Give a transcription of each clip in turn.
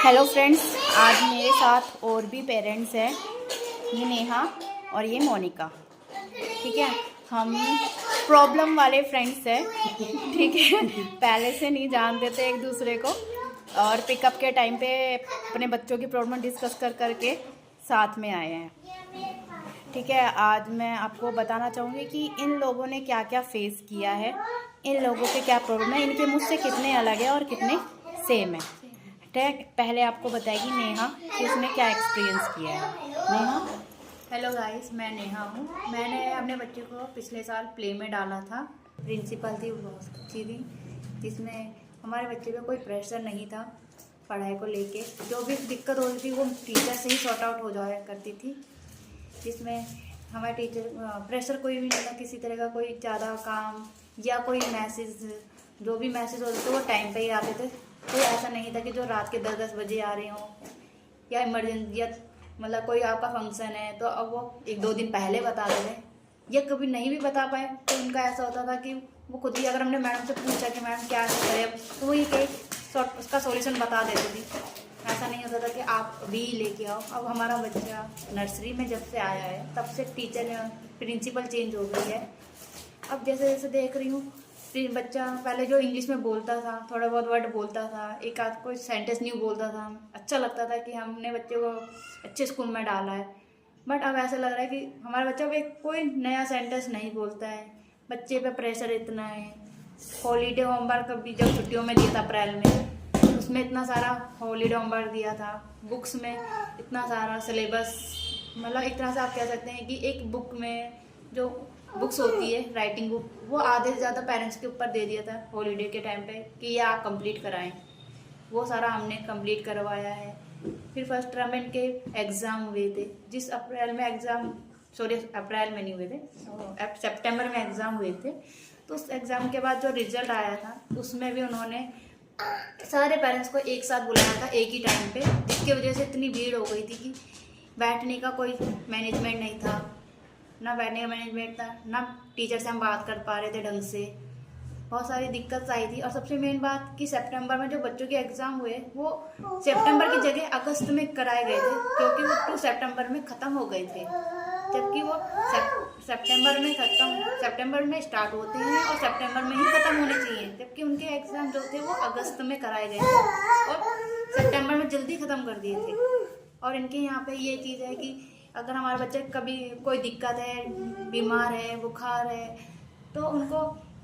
Hello friends, आज मेरे साथ और भी पेरेंट्स हैं। ये नेहा और ये मोनिका। ठीक है, हम प्रॉब्लम वाले फ्रेंड्स हैं। ठीक है, पहले से नहीं जानते थे एक दूसरे को और पिकअप के टाइम पे अपने बच्चों की प्रॉब्लम डिस्कस करके साथ में आए हैं। ठीक है, आज मैं आपको बताना चाहूँगी कि इन लोगों ने क्या क्या फेस किया है, इन लोगों के क्या प्रॉब्लम है, इनके मुझसे कितने अलग है और कितने सेम है। पहले आपको बताएगी नेहा कि उसने क्या एक्सपीरियंस किया है। नेहा। हेलो गाइस, मैं नेहा हूँ। मैंने अपने बच्चे को पिछले साल प्ले में डाला था। प्रिंसिपल थी, वो बहुत अच्छी थी, जिसमें हमारे बच्चे पे कोई प्रेशर नहीं था पढ़ाई को लेके। जो भी दिक्कत होती थी वो टीचर से ही सॉर्ट आउट हो जाया करती थी। जिसमें हमारे टीचर प्रेशर कोई भी नहीं था, किसी तरह का कोई ज़्यादा काम या कोई मैसेज, जो भी मैसेज होते थे वो टाइम पे ही आते थे। कोई ऐसा नहीं था कि जो रात के 10-10 बजे आ रहे हों या इमरजेंसी, या मतलब कोई आपका फंक्शन है तो अब वो 1-2 दिन पहले बता दे रहे, या कभी नहीं भी बता पाए तो उनका ऐसा होता था कि वो खुद ही, अगर हमने मैडम से पूछा कि मैडम क्या करें, तो वो ये कहीं उसका सॉल्यूशन बता देती थी। ऐसा नहीं होता था कि आप अभी लेके आओ। अब हमारा बच्चा नर्सरी में जब से आया है तब से टीचर प्रिंसिपल चेंज हो गई है। अब जैसे जैसे देख रही हूँ, बच्चा पहले जो इंग्लिश में बोलता था, थोड़ा बहुत वर्ड बोलता था, एक आध कोई सेंटेंस न्यू बोलता था, अच्छा लगता था कि हमने बच्चे को अच्छे स्कूल में डाला है। बट अब ऐसा लग रहा है कि हमारा बच्चा कोई नया सेंटेंस नहीं बोलता है। बच्चे पे प्रेशर इतना है। हॉलीडे होमवर्क अभी जब छुट्टियों में दिया था अप्रैल में, उसमें इतना सारा हॉलीडे होमवर्क दिया था। बुक्स में इतना सारा सिलेबस, मतलब एक तरह से आप कह सकते हैं कि एक बुक में जो बुक्स होती है राइटिंग बुक, वो आधे से ज़्यादा पेरेंट्स के ऊपर दे दिया था हॉलीडे के टाइम पे कि ये आप कंप्लीट कराएं। वो सारा हमने कंप्लीट करवाया है। फिर फर्स्ट टर्म में इनके एग्ज़ाम हुए थे, जिस अप्रैल में एग्ज़ाम, सॉरी अप्रैल में नहीं हुए थे, सितंबर में एग्ज़ाम हुए थे। तो उस एग्ज़ाम के बाद जो रिजल्ट आया था उसमें भी उन्होंने सारे पेरेंट्स को एक साथ बुलाया था एक ही टाइम पे, जिसकी वजह से इतनी भीड़ हो गई थी कि बैठने का कोई मैनेजमेंट नहीं था, ना बैठने का मैनेजमेंट था, ना टीचर से हम बात कर पा रहे थे ढंग से। बहुत सारी दिक्कत आई थी। और सबसे मेन बात कि सितंबर में जो बच्चों के एग्ज़ाम हुए वो सितंबर की जगह अगस्त में कराए गए थे, क्योंकि वो 2 सितंबर में ख़त्म हो गए थे, जबकि वो सितंबर में स्टार्ट होते हैं और सितंबर में ही ख़त्म होने चाहिए, जबकि उनके एग्ज़ाम जो थे वो अगस्त में कराए गए थे और सितंबर में जल्दी ख़त्म कर दिए थे। और इनके यहाँ पे ये चीज़ है कि अगर हमारे बच्चे कभी कोई दिक्कत है, बीमार है, बुखार है, तो उनको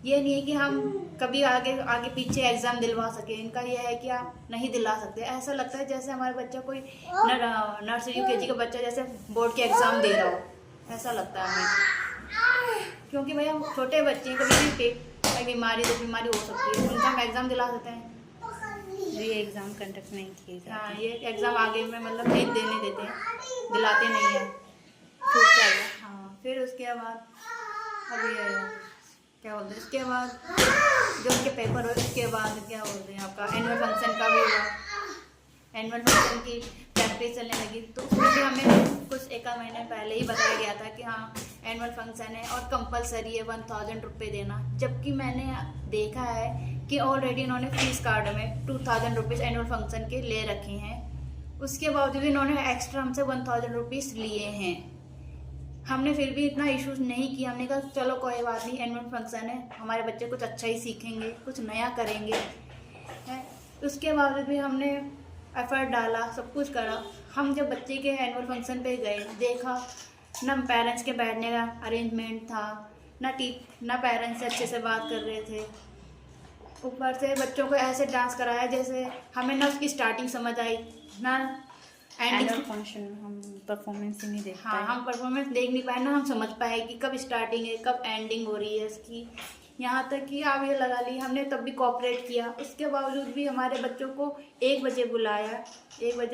ये नहीं है कि हम कभी आगे आगे पीछे एग्ज़ाम दिलवा सके। इनका ये है कि आप नहीं दिला सकते। ऐसा लगता है जैसे हमारे बच्चा कोई नर्सरी यूकेजी का बच्चा जैसे बोर्ड के एग्ज़ाम दे रहा हो, ऐसा लगता है हमें। क्योंकि भैया छोटे बच्चे कभी भी बीमारी हो सकती है, उनका हम एग्ज़ाम दिला सकते हैं। ये एग्ज़ाम कंडक्ट नहीं किए जाते। हाँ, ये एग्ज़ाम आगे में मतलब नहीं देने देते हैं, दिलाते नहीं है। ठीक है। हाँ, फिर उसके बाद अब ये क्या बोलते हैं, इसके बाद जो उनके पेपर हुए उसके बाद क्या बोलते हैं, आपका एनुअल फंक्शन का भी हुआ। एनुअल फंक्शन की प्रैक्टिस चलने लगी, तो उसमें भी हमें कुछ 1 महीने पहले ही बताया गया था कि हाँ एनुअल फंक्शन है और कंपलसरी है 1000 रुपये देना। जबकि मैंने देखा है कि ऑलरेडी इन्होंने फीस कार्ड में 2000 रुपीज़ एनुअल फंक्शन के ले रखे हैं, उसके बावजूद इन्होंने एक्स्ट्रा हमसे 1000 रुपीज़ लिए हैं। हमने फिर भी इतना इश्यूज नहीं किया। हमने कहा चलो कोई बात नहीं, एनुअल फंक्शन है, हमारे बच्चे कुछ अच्छा ही सीखेंगे, कुछ नया करेंगे, है। उसके बावजूद भी हमने एफर्ट डाला, सब कुछ करा। हम जब बच्चे के एनुअल फंक्शन पे गए, देखा ना पेरेंट्स के बैठने का अरेंजमेंट था, ना पेरेंट्स से अच्छे से बात कर रहे थे। ऊपर से बच्चों को ऐसे डांस कराया जैसे हमें ना उसकी स्टार्टिंग समझ आई, ना एनुअल फंक्शन हम परफॉर्मेंस ही नहीं देख पाए। हाँ, हम परफॉर्मेंस देख नहीं पाए, ना हम समझ पाए कि कब स्टार्टिंग है कब एंडिंग हो रही है इसकी। यहाँ तक कि आप ये लगा ली, हमने तब भी कोऑपरेट किया, उसके बावजूद भी हमारे बच्चों को 1 बजे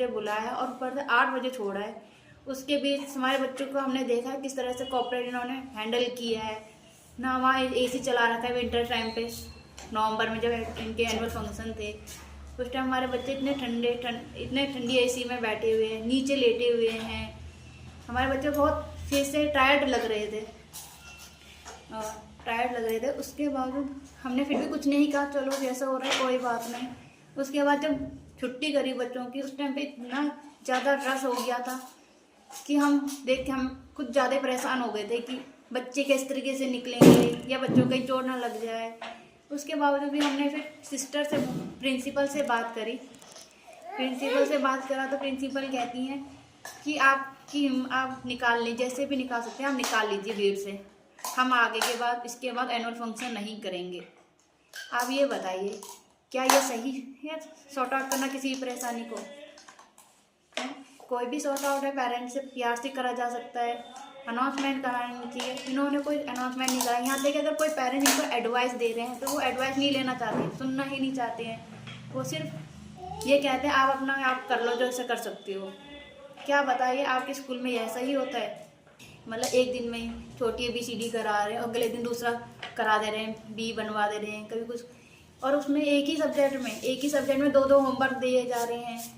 बुलाया और ऊपर से 8 बजे छोड़ा है। उसके बीच हमारे बच्चों को हमने देखा किस तरह से कोऑपरेट इन्होंने हैंडल किया है। ना वहाँ AC चला रखा है विंटर टाइम पे, नवंबर में जब इनके एनुअल फंक्शन थे, उस टाइम हमारे बच्चे इतने ठंडी AC में बैठे हुए हैं, नीचे लेटे हुए हैं। हमारे बच्चे बहुत फेस से टायर्ड लग रहे थे। उसके बावजूद हमने फिर भी कुछ नहीं कहा, चलो जैसा हो रहा है कोई बात नहीं। उसके बाद जब छुट्टी करी बच्चों की, उस टाइम पे इतना ज़्यादा रश हो गया था कि हम देख के हम कुछ ज़्यादा परेशान हो गए थे कि बच्चे किस तरीके से निकलेंगे या बच्चों कहीं चोट ना लग जाए। उसके बावजूद भी हमने फिर सिस्टर से, प्रिंसिपल से बात करी। प्रिंसिपल से बात करा तो प्रिंसिपल कहती हैं कि आप निकाल लीजिए, जैसे भी निकाल सकते हैं आप निकाल लीजिए भीड़ से, हम आगे के बाद इसके बाद एनुअल फंक्शन नहीं करेंगे। आप ये बताइए क्या ये सही है सॉर्ट आउट करना किसी भी परेशानी को? कोई भी सॉर्ट आउट है पेरेंट्स से प्यार से करा जा सकता है, अनाउंसमेंट करानी चाहिए। इन्होंने कोई अनाउंसमेंट नहीं करा। यहाँ तक कि अगर कोई पेरेंट्स इनको एडवाइस दे रहे हैं तो वो एडवाइस नहीं लेना चाहते, सुनना ही नहीं चाहते हैं। वो सिर्फ ये कहते हैं आप अपना आप कर लो जो ऐसा कर सकते हो। क्या बताइए आपके स्कूल में ऐसा ही होता है? मतलब एक दिन में छोटी ABCD करा रहे हैं, अगले दिन दूसरा करा दे रहे हैं, B बनवा दे रहे हैं, कभी कुछ, और उसमें एक ही सब्जेक्ट में 2-2 होमवर्क दिए जा रहे हैं।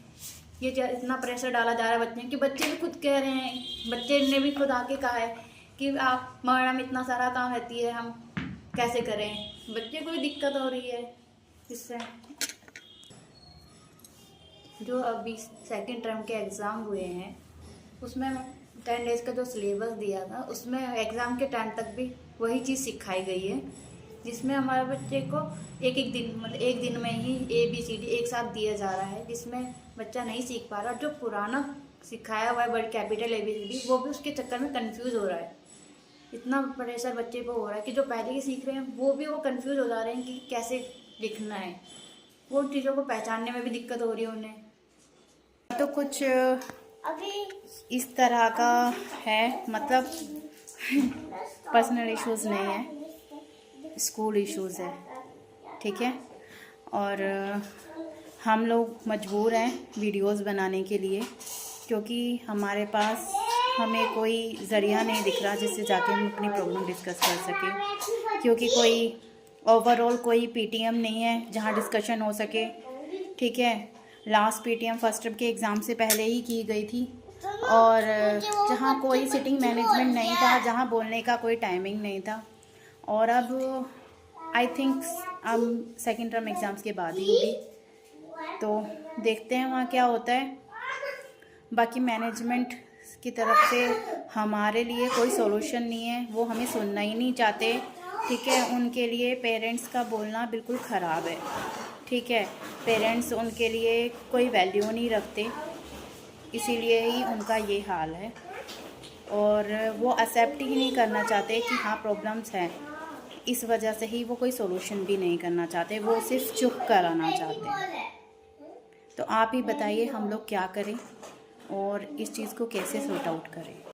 ये इतना प्रेशर डाला जा रहा है बच्चे कि बच्चे भी खुद कह रहे हैं, बच्चे ने भी खुद आके कहा है कि आप मैडम इतना सारा काम रहती है, हम कैसे करें। बच्चे को भी दिक्कत हो रही है इससे। जो अभी सेकंड टर्म के एग्ज़ाम हुए हैं उसमें 10 डेज़ का जो सिलेबस दिया था उसमें एग्ज़ाम के टाइम तक भी वही चीज़ सिखाई गई है, जिसमें हमारे बच्चे को एक दिन मतलब एक दिन में ही ABCD एक साथ दिया जा रहा है, जिसमें बच्चा नहीं सीख पा रहा। जो पुराना सिखाया हुआ है बड़ी कैपिटल ABCD वो भी उसके चक्कर में कंफ्यूज हो रहा है। इतना प्रेशर बच्चे को हो रहा है कि जो पहले ही सीख रहे हैं वो भी कंफ्यूज हो जा रहे हैं कि कैसे लिखना है। वो उन चीज़ों को पहचानने में भी दिक्कत हो रही है उन्हें। तो कुछ इस तरह का है, मतलब पर्सनल इश्यूज़ नहीं है, स्कूल इश्यूज़ है, ठीक है। और हम लोग मजबूर हैं वीडियोस बनाने के लिए, क्योंकि हमारे पास हमें कोई ज़रिया नहीं दिख रहा जिससे जाके हम अपनी प्रॉब्लम डिस्कस कर सकें, क्योंकि कोई ओवरऑल कोई PTM नहीं है जहां डिस्कशन हो सके, ठीक है। लास्ट PTM फर्स्ट टर्म के एग्ज़ाम से पहले ही की गई थी, और जहां कोई सिटिंग मैनेजमेंट नहीं था, जहां बोलने का कोई टाइमिंग नहीं था। और अब आई थिंक अब सेकेंड टर्म एग्ज़ाम्स के बाद ही होगी, तो देखते हैं वहाँ क्या होता है। बाकी मैनेजमेंट की तरफ से हमारे लिए कोई सॉल्यूशन नहीं है, वो हमें सुनना ही नहीं चाहते, ठीक है। उनके लिए पेरेंट्स का बोलना बिल्कुल ख़राब है, ठीक है। पेरेंट्स उनके लिए कोई वैल्यू नहीं रखते, इसीलिए ही उनका ये हाल है। और वो एक्सेप्ट ही नहीं करना चाहते कि हाँ प्रॉब्लम्स हैं, इस वजह से ही वो कोई सॉल्यूशन भी नहीं करना चाहते, वो सिर्फ चुप कराना चाहते हैं। तो आप ही बताइए हम लोग क्या करें और इस चीज़ को कैसे सॉर्ट आउट करें।